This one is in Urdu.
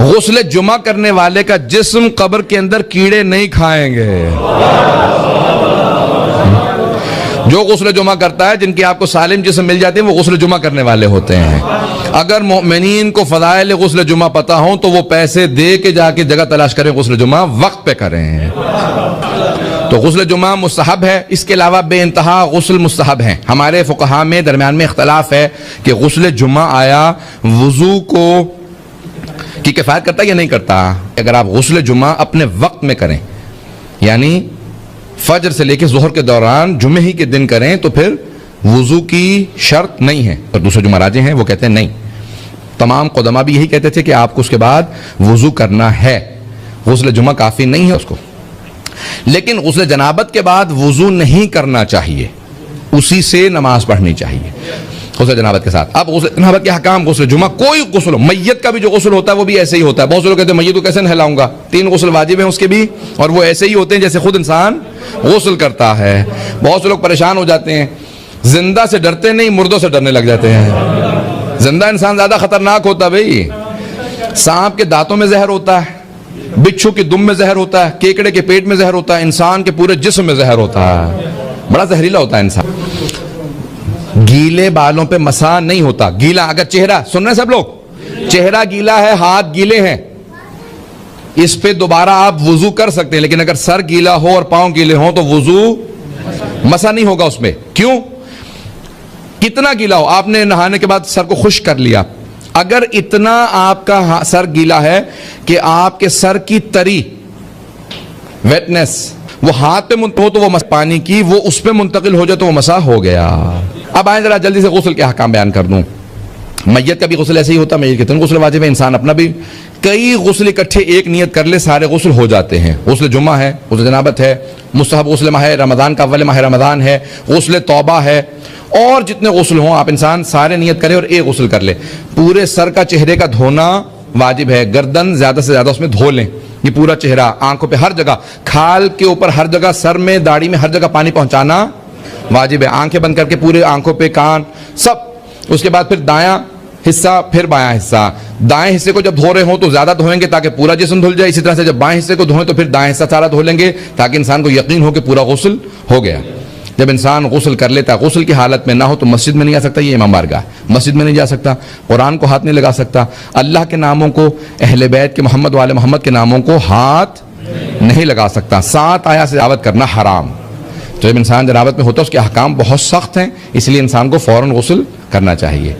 غسل جمعہ کرنے والے کا جسم قبر کے اندر کیڑے نہیں کھائیں گے. جو غسل جمعہ کرتا ہے، جن کی آپ کو سالم جسم مل جاتے ہیں، وہ غسل جمعہ کرنے والے ہوتے ہیں. اگر مومنین کو فضائل غسل جمعہ پتہ ہوں تو وہ پیسے دے کے جا کے جگہ تلاش کریں، غسل جمعہ وقت پہ کریں. تو غسل جمعہ مستحب ہے. اس کے علاوہ بے انتہا غسل مستحب ہیں. ہمارے فقہاء میں درمیان میں اختلاف ہے کہ غسل جمعہ آیا وضو کی کفایت کرتا ہے یا نہیں کرتا. اگر آپ غسل جمعہ اپنے وقت میں کریں، یعنی فجر سے لے کے ظہر کے دوران جمعہ ہی کے دن کریں، تو پھر وضو کی شرط نہیں ہے. اور دوسرے جو مراجع ہیں وہ کہتے ہیں نہیں. تمام قدماء بھی یہی کہتے تھے کہ آپ کو اس کے بعد وضو کرنا ہے، غسل جمعہ کافی نہیں ہے اس کو. لیکن غسل جنابت کے بعد وضو نہیں کرنا چاہیے، اسی سے نماز پڑھنی چاہیے غسل جنابت کے ساتھ. اب غسل جنابت کے حکام، غسل جمعہ کوئی غسل ہو، میت کا بھی جو غسل ہوتا ہے وہ بھی ایسے ہی ہوتا ہے. بہت سے لوگ کہتے ہیں میت کو کیسے نہلاؤں گا، 3 غسل واجب ہیں اس کے بھی، اور وہ ایسے ہی ہوتے ہیں جیسے خود انسان غسل کرتا ہے. بہت سے لوگ پریشان ہو جاتے ہیں، زندہ سے ڈرتے نہیں، مردوں سے ڈرنے لگ جاتے ہیں. زندہ انسان زیادہ خطرناک ہوتا ہے بھائی. سانپ کے دانتوں میں زہر ہوتا ہے، بچھو کے دم میں زہر ہوتا ہے، کیکڑے کے پیٹ میں زہر ہوتا ہے، انسان کے پورے جسم میں زہر ہوتا ہے. بڑا زہریلا ہوتا ہے انسان. گیلے بالوں پہ مسح نہیں ہوتا. گیلا اگر چہرہ، سن رہے ہیں سب لوگ، چہرہ گیلا ہے، ہاتھ گیلے ہیں، اس پہ دوبارہ آپ وضو کر سکتے ہیں. لیکن اگر سر گیلا ہو اور پاؤں گیلے ہوں تو وضو مسح نہیں ہوگا اس میں. کیوں؟ کتنا گیلا ہو، آپ نے نہانے کے بعد سر کو خشک کر لیا، اگر اتنا آپ کا سر گیلا ہے کہ آپ کے سر کی تری، ویٹنس، وہ ہاتھ پہ منتقل ہو تو وہ پانی کی وہ اس پہ منتقل ہو جائے تو وہ مسح ہو گیا. اب آئیں ذرا جلدی سے غسل کے احکام بیان کر دوں. میت کا بھی غسل ایسے ہی ہوتا ہے، میت کے 3 غسل واجب ہے. انسان اپنا بھی کئی غسل اکٹھے ایک نیت کر لے، سارے غسل ہو جاتے ہیں. غسل جمعہ ہے، غسل جنابت ہے، مستحب غسل ماہ رمضان کا اول ماہ رمضان ہے، غسل توبہ ہے، اور جتنے غسل ہوں آپ انسان سارے نیت کرے اور ایک غسل کر لے. پورے سر کا، چہرے کا دھونا واجب ہے. گردن زیادہ سے زیادہ اس میں دھو لیں. یہ پورا چہرہ، آنکھوں پہ ہر جگہ، کھال کے اوپر ہر جگہ، سر میں، داڑھی میں، ہر جگہ پانی پہنچانا واجب ہے. آنکھیں بند کر کے پورے آنکھوں پہ، کان، سب. اس کے بعد پھر دایاں حصہ، پھر بایاں حصہ. دائیں حصے کو جب دھو رہے ہوں تو زیادہ دھوئیں گے تاکہ پورا جسم دھل جائے. اسی طرح سے جب بائیں حصے کو دھوئیں تو پھر دائیں حصہ سارا دھو لیں گے تاکہ انسان کو یقین ہو کہ پورا غسل ہو گیا. جب انسان غسل کر لیتا ہے، غسل کی حالت میں نہ ہو تو مسجد میں نہیں آ سکتا. یہ امام بارگاہ، مسجد میں نہیں جا سکتا، قرآن کو ہاتھ نہیں لگا سکتا، اللہ کے ناموں کو، اہل بیت کے، محمد والے محمد کے ناموں کو ہاتھ نہیں لگا سکتا. 7 آیا سے جنابت کرنا حرام. تو جب انسان جنابت میں ہوتا ہے اس کے احکام بہت سخت ہیں، اس لیے انسان کو فوراً غسل کرنا چاہیے.